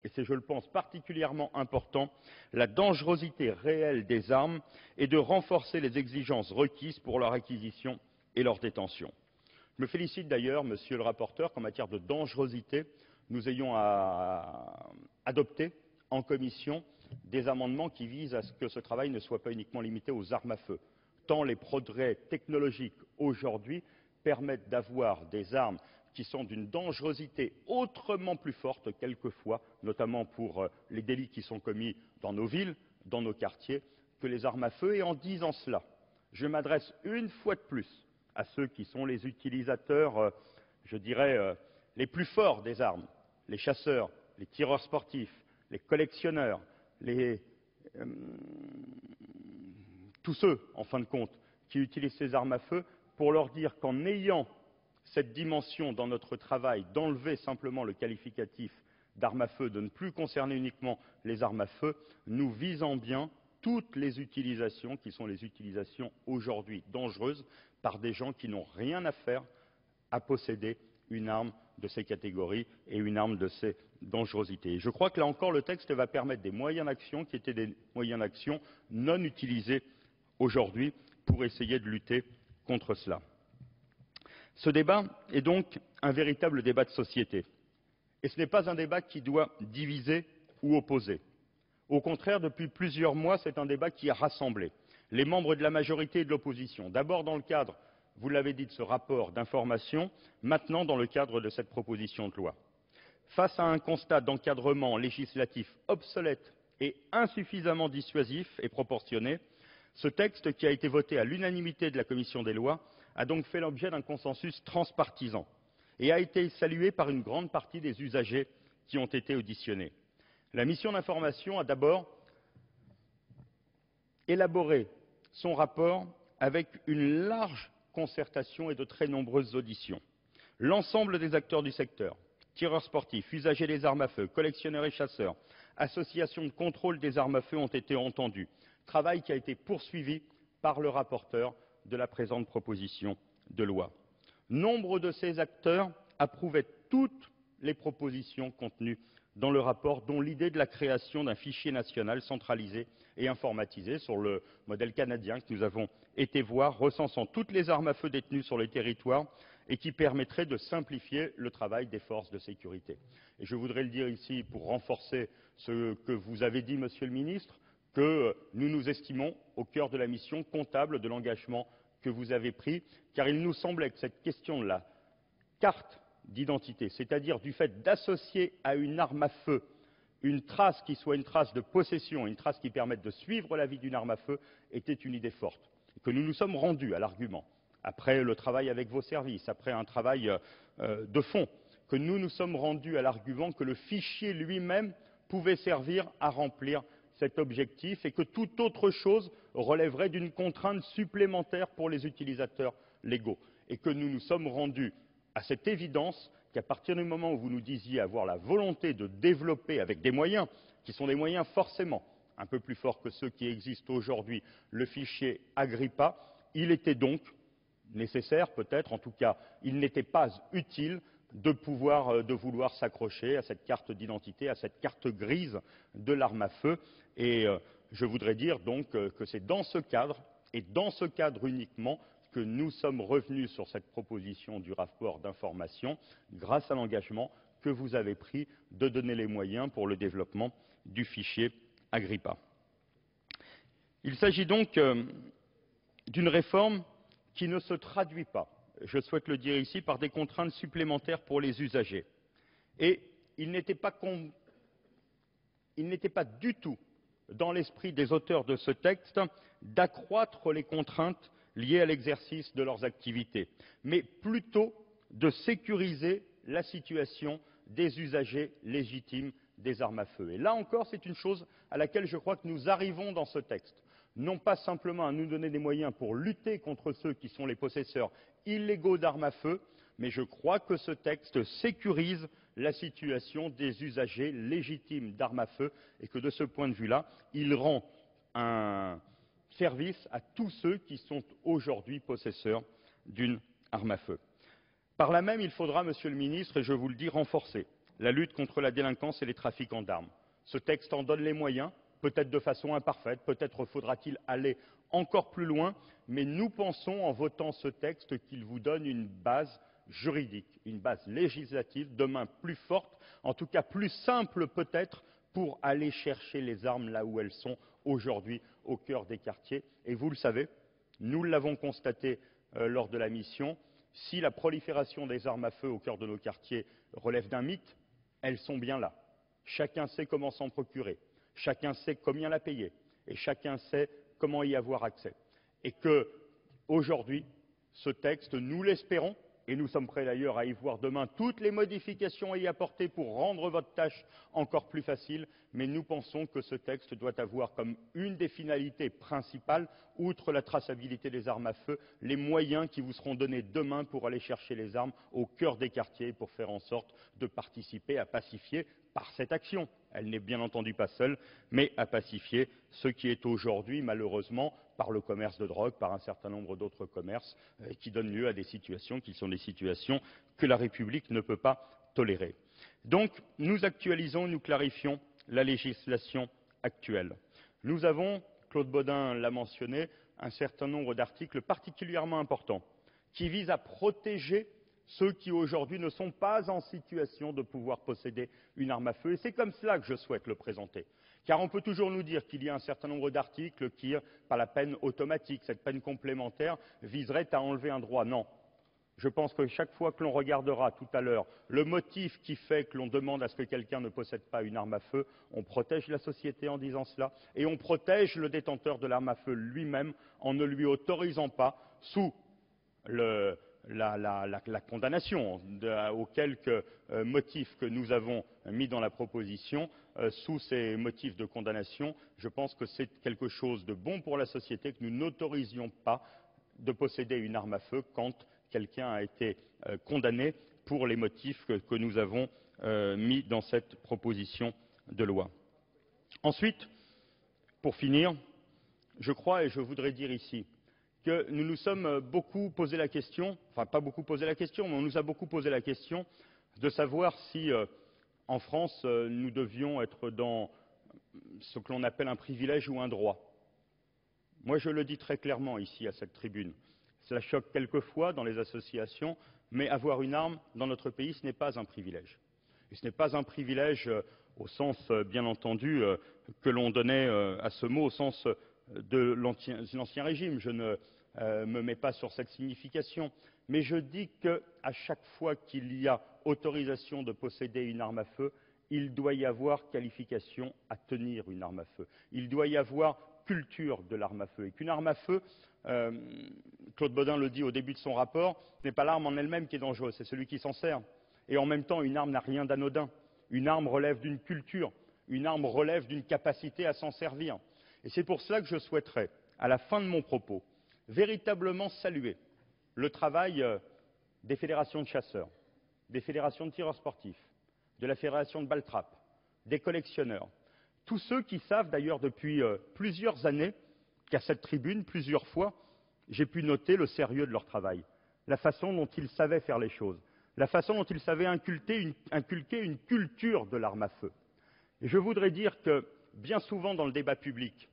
et c'est, je le pense, particulièrement important, la dangerosité réelle des armes et de renforcer les exigences requises pour leur acquisition et leur détention. Je me félicite d'ailleurs, monsieur le rapporteur, qu'en matière de dangerosité, nous ayons adopté en commission des amendements qui visent à ce que ce travail ne soit pas uniquement limité aux armes à feu, tant les progrès technologiques aujourd'hui permettent d'avoir des armes qui sont d'une dangerosité autrement plus forte quelquefois, notamment pour les délits qui sont commis dans nos villes, dans nos quartiers, que les armes à feu. Et en disant cela, je m'adresse une fois de plus à ceux qui sont les utilisateurs, je dirais, les plus forts des armes, les chasseurs, les tireurs sportifs, les collectionneurs, tous ceux, en fin de compte, qui utilisent ces armes à feu, pour leur dire qu'en ayant cette dimension dans notre travail, d'enlever simplement le qualificatif d'arme à feu, de ne plus concerner uniquement les armes à feu, nous visons bien toutes les utilisations qui sont les utilisations aujourd'hui dangereuses par des gens qui n'ont rien à faire à posséder une arme de ces catégories et une arme de ces dangerosités. Et je crois que là encore, le texte va permettre des moyens d'action qui étaient des moyens d'action non utilisés aujourd'hui pour essayer de lutter contre cela. Ce débat est donc un véritable débat de société. Et ce n'est pas un débat qui doit diviser ou opposer. Au contraire, depuis plusieurs mois, c'est un débat qui a rassemblé les membres de la majorité et de l'opposition. D'abord dans le cadre, vous l'avez dit, de ce rapport d'information, maintenant dans le cadre de cette proposition de loi. Face à un constat d'encadrement législatif obsolète et insuffisamment dissuasif et proportionné, ce texte, qui a été voté à l'unanimité de la commission des lois, a donc fait l'objet d'un consensus transpartisan et a été salué par une grande partie des usagers qui ont été auditionnés. La mission d'information a d'abord élaboré son rapport avec une large concertation et de très nombreuses auditions. L'ensemble des acteurs du secteur, tireurs sportifs, usagers des armes à feu, collectionneurs et chasseurs, associations de contrôle des armes à feu ont été entendus. Travail qui a été poursuivi par le rapporteur de la présente proposition de loi. Nombre de ces acteurs approuvaient toutes les propositions contenues dans le rapport, dont l'idée de la création d'un fichier national centralisé et informatisé sur le modèle canadien que nous avons été voir, recensant toutes les armes à feu détenues sur le territoire et qui permettrait de simplifier le travail des forces de sécurité. Et je voudrais le dire ici pour renforcer ce que vous avez dit, Monsieur le Ministre, que nous nous estimons au cœur de la mission comptable de l'engagement que vous avez pris, car il nous semblait que cette question de la carte d'identité, c'est-à-dire du fait d'associer à une arme à feu une trace qui soit une trace de possession, une trace qui permette de suivre la vie d'une arme à feu, était une idée forte. Et que nous nous sommes rendus à l'argument, après le travail avec vos services, après un travail de fond, que nous nous sommes rendus à l'argument que le fichier lui-même pouvait servir à remplir cet objectif et que toute autre chose relèverait d'une contrainte supplémentaire pour les utilisateurs légaux. Et que nous nous sommes rendus à cette évidence qu'à partir du moment où vous nous disiez avoir la volonté de développer avec des moyens, qui sont des moyens forcément un peu plus forts que ceux qui existent aujourd'hui, le fichier Agrippa, il était donc nécessaire, peut-être, en tout cas, il n'était pas utile de vouloir s'accrocher à cette carte d'identité, à cette carte grise de l'arme à feu. Et je voudrais dire donc que c'est dans ce cadre, et dans ce cadre uniquement, que nous sommes revenus sur cette proposition du rapport d'information, grâce à l'engagement que vous avez pris de donner les moyens pour le développement du fichier Agrippa. Il s'agit donc d'une réforme qui ne se traduit pas, je souhaite le dire ici, par des contraintes supplémentaires pour les usagers. Et il n'était pas du tout dans l'esprit des auteurs de ce texte d'accroître les contraintes liées à l'exercice de leurs activités, mais plutôt de sécuriser la situation des usagers légitimes des armes à feu. Et là encore, c'est une chose à laquelle je crois que nous arrivons dans ce texte. Non pas simplement à nous donner des moyens pour lutter contre ceux qui sont les possesseurs illégaux d'armes à feu, mais je crois que ce texte sécurise la situation des usagers légitimes d'armes à feu et que de ce point de vue-là, il rend un service à tous ceux qui sont aujourd'hui possesseurs d'une arme à feu. Par là même, il faudra, Monsieur le Ministre, et je vous le dis, renforcer la lutte contre la délinquance et les trafiquants d'armes. Ce texte en donne les moyens, peut-être de façon imparfaite, peut-être faudra-t-il aller encore plus loin, mais nous pensons, en votant ce texte, qu'il vous donne une base juridique, une base législative, demain plus forte, en tout cas plus simple peut-être, pour aller chercher les armes là où elles sont aujourd'hui, au cœur des quartiers. Et vous le savez, nous l'avons constaté lors de la mission, si la prolifération des armes à feu au cœur de nos quartiers relève d'un mythe, elles sont bien là. Chacun sait comment s'en procurer, chacun sait combien la payer, et chacun sait comment y avoir accès. Et que, aujourd'hui, ce texte, nous l'espérons, et nous sommes prêts d'ailleurs à y voir demain toutes les modifications à y apporter pour rendre votre tâche encore plus facile, mais nous pensons que ce texte doit avoir comme une des finalités principales, outre la traçabilité des armes à feu, les moyens qui vous seront donnés demain pour aller chercher les armes au cœur des quartiers, pour faire en sorte de participer à pacifier par cette action. Elle n'est bien entendu pas seule, mais à pacifier ce qui est aujourd'hui, malheureusement, par le commerce de drogue, par un certain nombre d'autres commerces, qui donnent lieu à des situations qui sont des situations que la République ne peut pas tolérer. Donc, nous actualisons, nous clarifions la législation actuelle. Nous avons, Claude Bodin l'a mentionné, un certain nombre d'articles particulièrement importants qui visent à protéger ceux qui aujourd'hui ne sont pas en situation de pouvoir posséder une arme à feu. Et c'est comme cela que je souhaite le présenter. Car on peut toujours nous dire qu'il y a un certain nombre d'articles qui, par la peine automatique, cette peine complémentaire, viseraient à enlever un droit. Non. Je pense que chaque fois que l'on regardera tout à l'heure le motif qui fait que l'on demande à ce que quelqu'un ne possède pas une arme à feu, on protège la société en disant cela, et on protège le détenteur de l'arme à feu lui-même en ne lui autorisant pas, sous la condamnation aux quelques motifs que nous avons mis dans la proposition, sous ces motifs de condamnation, je pense que c'est quelque chose de bon pour la société que nous n'autorisions pas de posséder une arme à feu quand quelqu'un a été condamné pour les motifs que nous avons mis dans cette proposition de loi. Ensuite, pour finir, je crois et je voudrais dire ici que nous nous sommes beaucoup posé la question, enfin pas beaucoup posé la question, mais on nous a beaucoup posé la question de savoir si, en France, nous devions être dans ce que l'on appelle un privilège ou un droit. Moi, je le dis très clairement ici, à cette tribune. Cela choque quelquefois dans les associations, mais avoir une arme dans notre pays, ce n'est pas un privilège. Et ce n'est pas un privilège au sens, bien entendu, que l'on donnait à ce mot, au sens de l'ancien régime. Je ne me mets pas sur cette signification, mais je dis qu'à chaque fois qu'il y a autorisation de posséder une arme à feu, il doit y avoir qualification à tenir une arme à feu. Il doit y avoir culture de l'arme à feu. Et qu'une arme à feu, Claude Bodin le dit au début de son rapport, ce n'est pas l'arme en elle-même qui est dangereuse, c'est celui qui s'en sert. Et en même temps, une arme n'a rien d'anodin. Une arme relève d'une culture, une arme relève d'une capacité à s'en servir. Et c'est pour cela que je souhaiterais, à la fin de mon propos, véritablement saluer le travail des fédérations de chasseurs, des fédérations de tireurs sportifs, de la fédération de Baltrap, des collectionneurs, tous ceux qui savent d'ailleurs depuis plusieurs années qu'à cette tribune, plusieurs fois, j'ai pu noter le sérieux de leur travail, la façon dont ils savaient faire les choses, la façon dont ils savaient inculquer une culture de l'arme à feu. Et je voudrais dire que, bien souvent dans le débat public,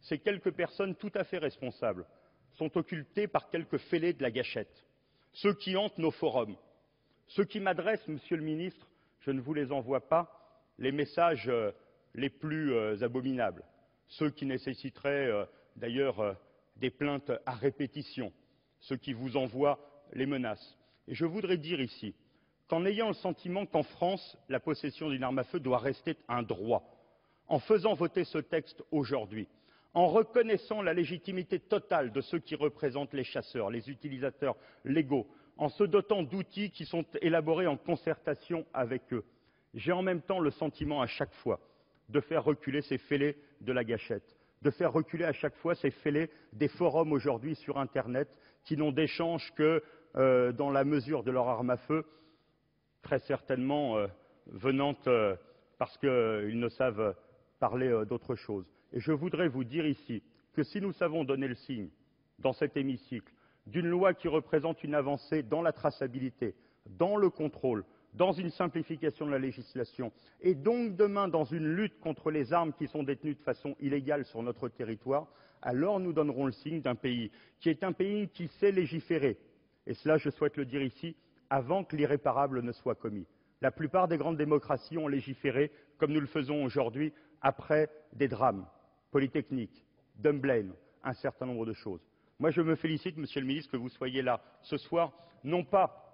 ces quelques personnes tout à fait responsables sont occultées par quelques fêlés de la gâchette, ceux qui hantent nos forums, ceux qui m'adressent, Monsieur le Ministre, je ne vous les envoie pas, les messages les plus abominables, ceux qui nécessiteraient d'ailleurs des plaintes à répétition, ceux qui vous envoient les menaces. Et je voudrais dire ici qu'en ayant le sentiment qu'en France, la possession d'une arme à feu doit rester un droit, en faisant voter ce texte aujourd'hui, en reconnaissant la légitimité totale de ceux qui représentent les chasseurs, les utilisateurs légaux, en se dotant d'outils qui sont élaborés en concertation avec eux, j'ai en même temps le sentiment à chaque fois de faire reculer ces fêlés de la gâchette, de faire reculer à chaque fois ces fêlés des forums aujourd'hui sur Internet qui n'ont d'échange que dans la mesure de leur arme à feu, très certainement venant parce qu'ils ne savent parler d'autre chose. Et je voudrais vous dire ici que si nous savons donner le signe, dans cet hémicycle, d'une loi qui représente une avancée dans la traçabilité, dans le contrôle, dans une simplification de la législation, et donc demain dans une lutte contre les armes qui sont détenues de façon illégale sur notre territoire, alors nous donnerons le signe d'un pays qui sait légiférer. Et cela, je souhaite le dire ici, avant que l'irréparable ne soit commis. La plupart des grandes démocraties ont légiféré comme nous le faisons aujourd'hui, après des drames, Polytechnique, Dunblane, un certain nombre de choses. Moi, je me félicite, Monsieur le Ministre, que vous soyez là ce soir, non pas